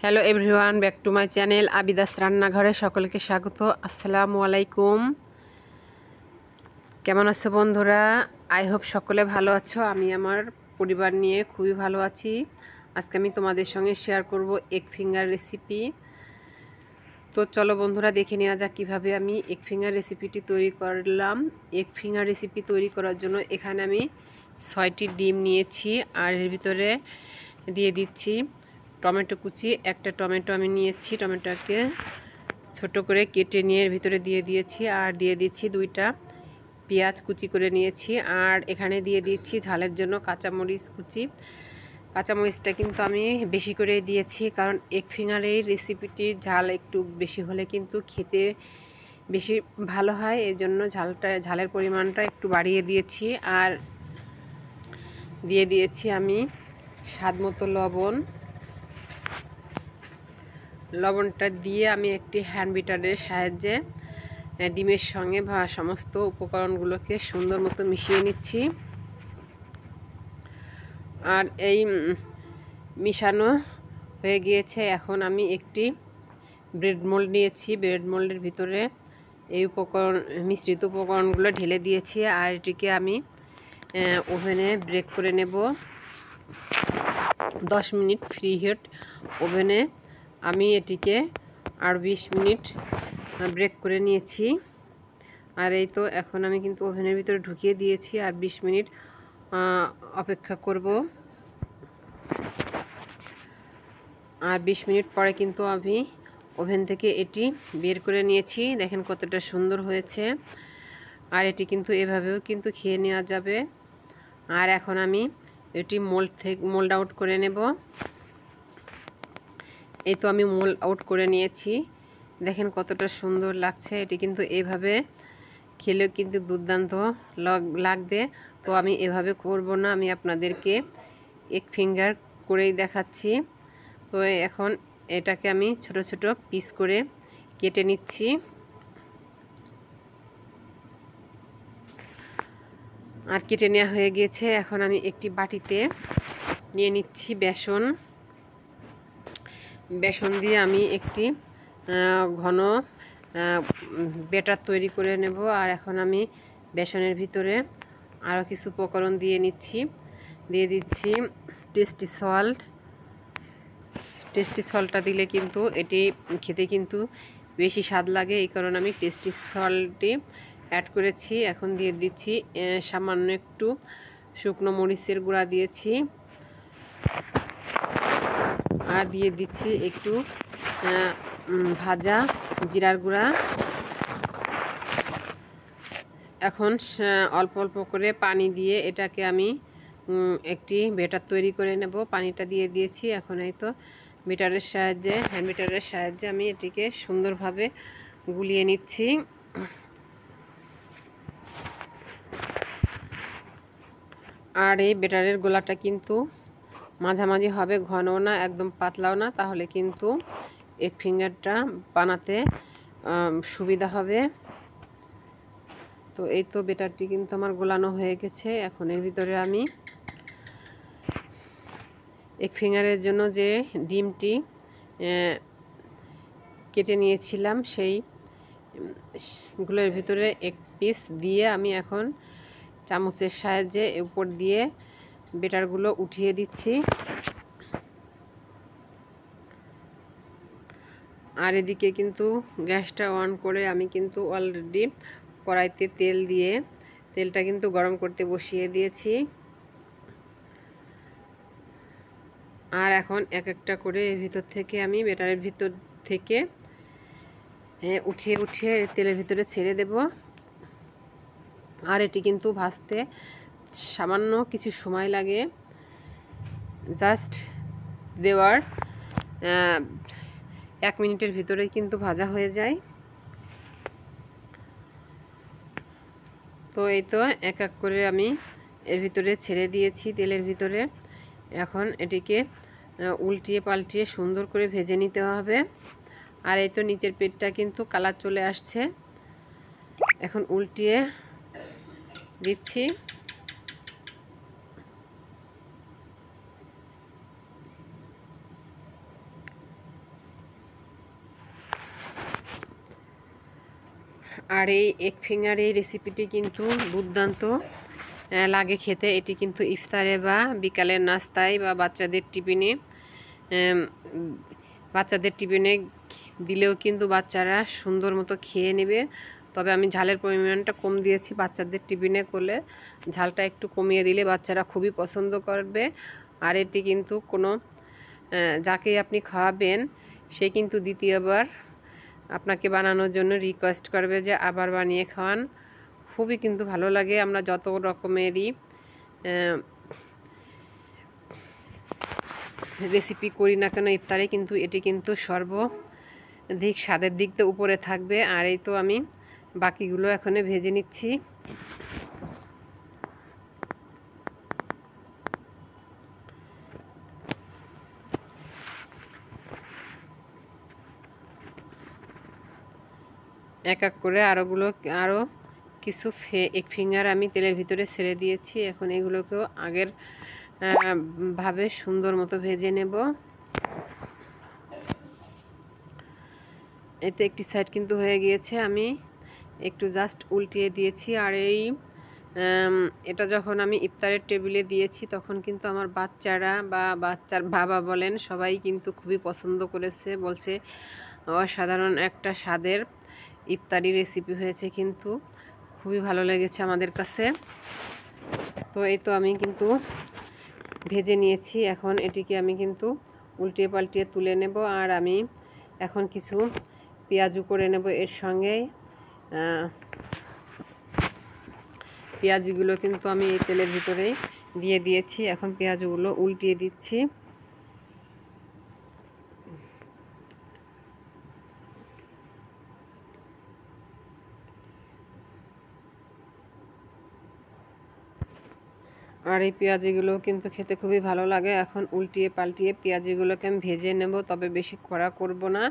Hello everyone, back to my channel Abida's রান্নাঘরে সকলকে স্বাগত। আসসালামু আলাইকুম। কেমন আছো বন্ধুরা? আই হোপ সকলে ভালো আছো। আমি আমার পরিবার নিয়ে খুবই ভালো আছি। আজকে আমি তোমাদের সঙ্গে শেয়ার করব এগ ফিঙ্গার রেসিপি। তো চলো বন্ধুরা, দেখে নেওয়া যাক কীভাবে আমি এগ ফিঙ্গার রেসিপিটি তৈরি করলাম। এগ ফিঙ্গার রেসিপি তৈরি করার জন্য এখানে আমি 6টি ডিম নিয়েছি, আর এর ভিতরে দিয়ে দিচ্ছি টমেটো কুচি। একটা টমেটো আমি নিয়েছি, টমেটোকে ছোট করে কেটে নিয়ে এর ভিতরে দিয়ে দিয়েছি। আর দিয়ে দিচ্ছি 2টা পেঁয়াজ কুচি করে নিয়েছি। আর এখানে দিয়ে দিচ্ছি ঝালের জন্য কাঁচামরিচ কুচি। কাঁচামরিচটা কিন্তু আমি বেশি করে দিয়েছি, কারণ এগ ফিঙ্গারের রেসিপিটির ঝাল একটু বেশি হলে কিন্তু খেতে বেশি ভালো হয়, এই জন্য ঝালের পরিমাণটা একটু বাড়িয়ে দিয়েছি। আর দিয়ে দিয়েছি আমি স্বাদ মতো লবণটা দিয়ে আমি একটি হ্যান্ড বিটারের সাহায্যে ডিমের সঙ্গে সমস্ত উপকরণগুলোকে সুন্দর মতো মিশিয়ে নিচ্ছি। আর এই মিশানো হয়ে গিয়েছে। এখন আমি একটি ব্রেড মোল্ড নিয়েছি, ব্রেড মোল্ডের ভিতরে এই মিশ্রিত উপকরণগুলো ঢেলে দিয়েছি। আর এটিকে আমি ওভেনে বেক করে নেব 10 মিনিট ফ্রি হিট ওভেনে। আমি এটিকে আর 20 মিনিট ব্রেক করে নিয়েছি। আর এই তো এখন আমি কিন্তু ওভেনের ভিতরে ঢুকিয়ে দিয়েছি, আর 20 মিনিট অপেক্ষা করব। আর 20 মিনিট পরে কিন্তু আমি ওভেন থেকে এটি বের করে নিয়েছি। দেখেন কতটা সুন্দর হয়েছে। আর এটি কিন্তু এভাবেও কিন্তু খেয়ে নেওয়া যাবে। আর এখন আমি এটি মোল্ড আউট করে নেব। এই তো আমি মোল্ড আউট করে নিয়েছি। দেখেন কতটা সুন্দর লাগছে। এটি কিন্তু এভাবে খেলেও কিন্তু দুর্দান্ত লাগবে। তো আমি এভাবে করব না, আমি আপনাদেরকে এগ ফিঙ্গার করেই দেখাচ্ছি। তো এখন এটাকে আমি ছোট ছোট পিস করে কেটে নিচ্ছি। আর কেটে নেওয়া হয়ে গিয়েছে। এখন আমি একটি বাটিতে নিয়ে নিচ্ছি বেসন দিয়ে আমি একটি ঘন ব্যাটার তৈরি করে নেব। আর এখন আমি বেসনের ভিতরে আরও কিছু উপকরণ দিয়ে দিচ্ছি টেস্টি সল্টটা দিলে কিন্তু এটি খেতে কিন্তু বেশি স্বাদ লাগে, এই কারণে আমি টেস্টি সল্টটি অ্যাড করেছি। এখন দিয়ে দিচ্ছি সামান্য একটু শুকনো মরিচের গুঁড়া দিয়েছি। আর দিয়ে দিচ্ছি একটু ভাজা জিরার গুঁড়া। এখন অল্প অল্প করে পানি দিয়ে এটাকে আমি একটি ব্যাটার তৈরি করে নেব। পানিটা দিয়ে দিয়েছি। এখন এই তো হ্যান্ড বিটারের সাহায্যে আমি এটিকে সুন্দরভাবে গুলিয়ে নিচ্ছি। আর এই ব্যাটারের গোলাটা কিন্তু মাঝামাঝি হবে, ঘনও না একদম পাতলাও না, তাহলে কিন্তু এগ ফিঙ্গারটা বানাতে সুবিধা হবে। তো এই তো ব্যাটারটি কিন্তু আমার গোলানো হয়ে গেছে। এখন এর ভিতরে আমি এগ ফিঙ্গারের জন্য যে ডিমটি কেটে নিয়েছিলাম সেইগুলোর ভিতরে এক পিস দিয়ে আমি এখন চামচের সাহায্যে উপর দিয়ে ব্যাটারগুলো উঠিয়ে দিচ্ছি। আর এদিকে কিন্তু গ্যাসটা অন করে আমি কিন্তু অলরেডি কড়াইতে তেলটা কিন্তু গরম করতে বসিয়ে দিয়েছি। আর এখন এক একটা করে এর ভিতর থেকে আমি ব্যাটারের ভিতর থেকে উঠিয়ে তেলের ভিতরে ছেড়ে দেব। আর এটি কিন্তু ভাজতে সামান্য কিছু সময় লাগে, জাস্ট দেওয়ার 1 মিনিটের ভিতরে কিন্তু ভাজা হয়ে যায়। তো এই তো এক এক করে আমি এর ভিতরে ছেড়ে দিয়েছি তেলের ভিতরে। এখন এটিকে উল্টিয়ে পাল্টিয়ে সুন্দর করে ভেজে নিতে হবে। আর এই তো নিচের পেটটা কিন্তু কালার চলে আসছে। এখন উল্টিয়ে দিচ্ছি। আর এই এগ ফিঙ্গার এই রেসিপিটি কিন্তু দুর্দান্ত লাগে খেতে। এটি কিন্তু ইফতারে বা বিকালের নাস্তায় বা বাচ্চাদের টিফিনে দিলেও কিন্তু বাচ্চারা সুন্দর মতো খেয়ে নেবে। তবে আমি ঝালের পরিমাণটা কম দিয়েছি, বাচ্চাদের টিফিনে করলে ঝালটা একটু কমিয়ে দিলে বাচ্চারা খুবই পছন্দ করবে। আর এটি কিন্তু কোনো যাকে আপনি খাওয়াবেন সে কিন্তু দ্বিতীয়বার আপনাকে বানানোর জন্য রিকোয়েস্ট করবে যে আবার বানিয়ে খাওয়ান। খুবই কিন্তু ভালো লাগে। আমরা যত রকমেরই রেসিপি করি না কেন ইফতারে, কিন্তু এটি কিন্তু সর্বাধিক স্বাদের দিক তো উপরে থাকবে। আর এই তো আমি বাকিগুলো এখনো ভেজে নিচ্ছি। এক এক করে আরও কিছু এগ ফিঙ্গার আমি তেলের ভিতরে ছেড়ে দিয়েছি। এখন এগুলোকেও আগের ভাবে সুন্দর মতো ভেজে নেব। এতে একটি সাইড কিন্তু হয়ে গিয়েছে, আমি একটু জাস্ট উল্টিয়ে দিয়েছি। আর এটা যখন আমি ইফতারের টেবিলে দিয়েছি তখন কিন্তু আমার বাচ্চারা বা বাচ্চার বাবা বলেন সবাই কিন্তু খুবই পছন্দ করেছে, বলছে অসাধারণ একটা স্বাদের ইফতারি রেসিপি হয়েছে, কিন্তু খুবই ভালো লেগেছে আমাদের কাছে। তো এই তো আমি কিন্তু ভেজে নিয়েছি। এখন এটিকে আমি কিন্তু উল্টিয়ে পাল্টিয়ে তুলে নেব। আর আমি এখন কিছু পেঁয়াজু করে নেব এর সঙ্গে। পেঁয়াজগুলো কিন্তু আমি এই তেলের ভিতরেই দিয়ে দিয়েছি। এখন পেঁয়াজগুলো উল্টিয়ে দিচ্ছি। আর এই পেঁয়াজিগুলো কিন্তু খেতে খুবই ভালো লাগে। এখন উল্টিয়ে পাল্টিয়ে পেঁয়াজিগুলোকে আমি ভেজে নেব, তবে বেশি কড়া করব না।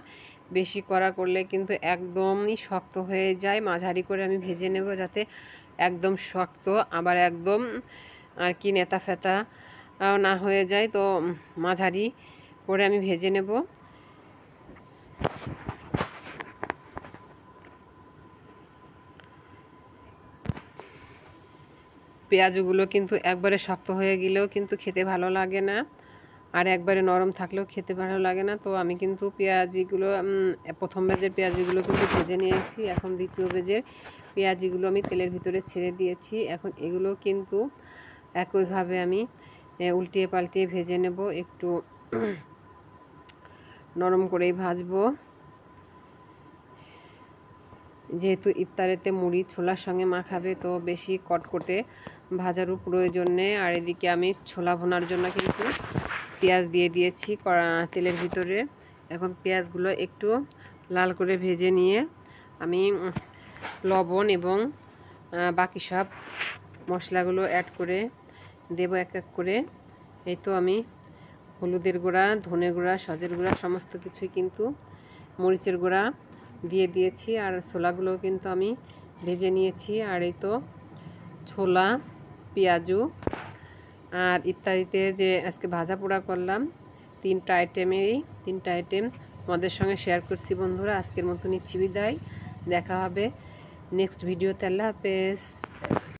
বেশি কড়া করলে কিন্তু একদমই শক্ত হয়ে যায়। মাঝারি করে আমি ভেজে নেব, যাতে একদম শক্ত আবার একদম আর কি নেতা ফেতা না হয়ে যায়। তো মাঝারি করে আমি ভেজে নেব। পেঁয়াজগুলো কিন্তু একবারে শক্ত হয়ে গেলেও কিন্তু খেতে ভালো লাগে না, আর একবারে নরম থাকলেও খেতে ভালো লাগে না। তো আমি কিন্তু পেঁয়াজিগুলো প্রথম ব্যাচের পেঁয়াজিগুলো কিন্তু ভেজে নিয়েছি। এখন দ্বিতীয় ব্যাচের পেঁয়াজিগুলো আমি তেলের ভিতরে ছেড়ে দিয়েছি। এখন এগুলো কিন্তু একইভাবে আমি উল্টিয়ে পাল্টিয়ে ভেজে নেব, একটু নরম করেই ভাজবো। যেহেতু ইফতারেতে মুড়ি ছোলার সঙ্গে মাখাবে, তো বেশি কটকটে ভাজারও প্রয়োজন নেই। আর এদিকে আমি ছোলা ভোনার জন্য কিন্তু পেঁয়াজ দিয়ে দিয়েছি তেলের ভিতরে। এখন পেঁয়াজগুলো একটু লাল করে ভেজে নিয়ে আমি লবণ এবং বাকি সব মশলাগুলো অ্যাড করে দেব এক এক করে। এই তো আমি হলুদের গুঁড়া, ধনে গুঁড়া, সজের গুঁড়া সমস্ত কিছুই কিন্তু, মরিচের গুঁড়া দিয়ে দিয়েছি। আর ছোলাগুলো কিন্তু আমি ভেজে নিয়েছি। আর এই তো ছোলা, পেঁয়াজু আর ইত্যাদিতে যে আজকে ভাজা পোড়া করলাম, তিনটা আইটেম তোমাদের সঙ্গে শেয়ার করছি বন্ধুরা। আজকের মতো নিচ্ছি বিদায়, দেখা হবে নেক্সট ভিডিওতে। আল্লাহ হাফেজ।